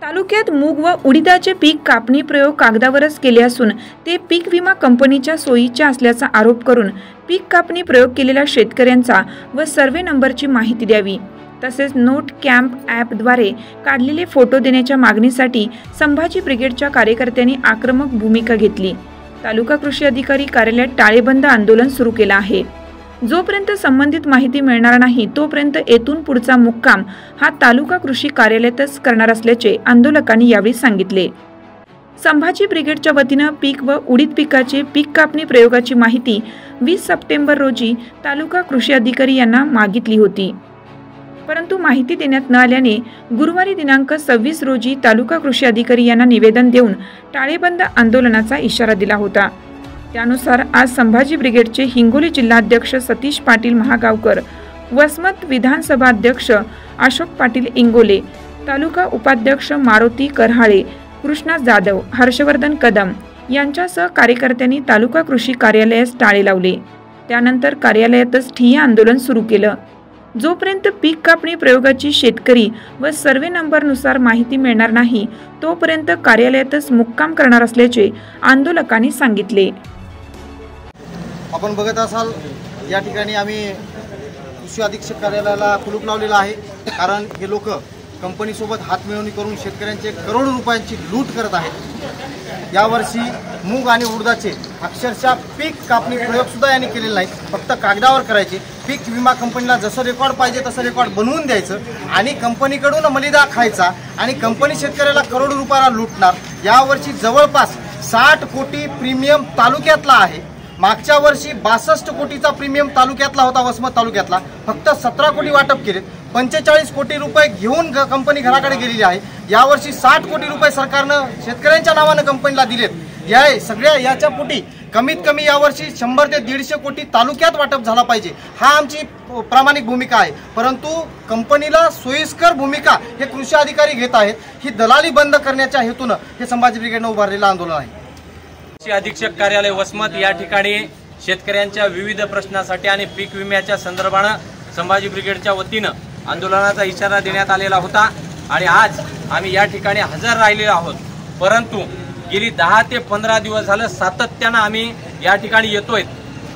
तालुक्यात मूग व उडीदाचे पीक कापणी प्रयोग कागदावरच केले असून ते पीक विमा कंपनीच्या सोयीच्या असल्याचा आरोप करून पीक कापणी प्रयोग केलेल्या शेतकऱ्यांचा व सर्वे नंबरची माहिती द्यावी तसेच नोट कॅम्प ॲपद्वारे काढलेले फोटो देण्याच्या मागणीसाठी संभाजी ब्रिगेडच्या कार्यकर्त्यांनी आक्रमक भूमिका घेतली। तालुका कृषी अधिकारी कार्यालयात टाळेबंद आंदोलन सुरू केले आहे। जोपर्यंत संबंधित माहिती मिळणार नाही तोपर्यंत येथून पुढचा मुक्काम हा तालुका कृषी कार्यालयातच करणार असल्याचे आंदोलकांनी यावेळी सांगितले। संभाजी ब्रिगेडच्या वतीने पीक व उडीद पिकाचे पीक कापणी प्रयोगाची माहिती 20 सप्टेंबर रोजी तालुका कृषी अधिकारी यांना मागितली होती, परंतु माहिती देण्यात न आल्याने गुरुवारी दिनांक 26 रोजी तालुका कृषी अधिकारी यांना निवेदन देऊन टाळेबंद आंदोलनाचा इशारा दिला होता। त्यानुसार आज संभाजी ब्रिगेडचे हिंगोली जिल्हाध्यक्ष सतीश पाटील महागावकर, वसमत विधानसभा अध्यक्ष अशोक पाटील इंगोले, तालुका उपाध्यक्ष मारुती करहाळे, कृष्णा जाधव, हर्षवर्धन कदम यांच्यासह कार्यकर्त्यांनी तालुका कृषी कार्यालयास टाळे लावले। त्यानंतर कार्यालयातच ठिय्या आंदोलन सुरू केलं। जोपर्यंत पीक कापणी प्रयोगाची शेतकरी व सर्वे नंबरनुसार माहिती मिळणार नाही तोपर्यंत कार्यालयातच मुक्काम करणार असल्याचे आंदोलकांनी सांगितले। आपण बघत असाल या ठिकाणी आम्ही कृषी अधीक्षक कार्यालयाला कुलूप लावलेला आहे, कारण हे लोक कंपनीसोबत हातमिळवणी करून शेतकऱ्यांचे करोडो रुपयांची लूट करत आहेत। यावर्षी मूग आणि उडदाचे अक्षरशः पीक कापणी प्रयोग सुद्धा यांनी केलेले नाहीत, फक्त कागदावर करायचे। पीक विमा कंपनीला जसं रेकॉर्ड पाहिजे तसं रेकॉर्ड बनवून द्यायचं आणि कंपनीकडून मलिदा खायचा आणि कंपनी शेतकऱ्याला करोडो रुपयाला लुटणार। यावर्षी जवळपास 60 कोटी प्रीमियम तालुक्यातला आहे। मागच्या वर्षी 62 कोटीचा प्रीमियम तालुक्यातला होता, वसमत तालुक्यातला। फक्त 17 कोटी वाटप केलेत, 45 कोटी रुपये घेऊन कंपनी घराकडे गेलेली आहे। यावर्षी 60 कोटी रुपये सरकारनं शेतकऱ्यांच्या नावानं कंपनीला दिलेत। या सगळ्या याच्या पोटी कमीत कमी यावर्षी 100 ते 150 कोटी तालुक्यात वाटप झाला पाहिजे, हा आमची प्रामाणिक भूमिका आहे। परंतु कंपनीला सोयीस्कर भूमिका हे कृषी अधिकारी घेत आहेत। ही दलाली बंद करण्याच्या हेतून हे संभाजी ब्रिगेडनं उभारलेलं आंदोलन आहे। कृषी अधीक्षक कार्यालय वसमत या ठिकाणी शेतकऱ्यांच्या विविध प्रश्नासाठी आणि पीक विम्याच्या संदर्भाने संभाजी ब्रिगेडच्या वतीने आंदोलनाचा इशारा देण्यात आलेला होता आणि आज आम्ही या ठिकाणी हजर राहिलेलो आहोत। परंतु गेली 10 ते 15 दिवस झाले सातत्याने आम्ही या ठिकाणी येतोय।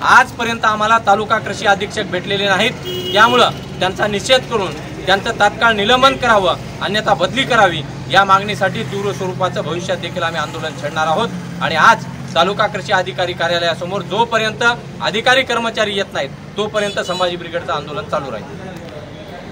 आजपर्यंत आम्हाला तालुका कृषी अधीक्षक भेटलेले नाहीत, त्यामुळे त्यांचा निषेध करून त्यांचं तात्काळ निलंबन करावं, अन्यथा बदली करावी या मागणीसाठी तीव्र स्वरूपाचं भविष्यात देखील आम्ही आंदोलन छेडणार आहोत। आणि आज तालुका कृषी अधिकारी कार्यालयासमोर जोपर्यंत अधिकारी कर्मचारी येत नाहीत तोपर्यंत संभाजी ब्रिगेडचं आंदोलन चालू राहील।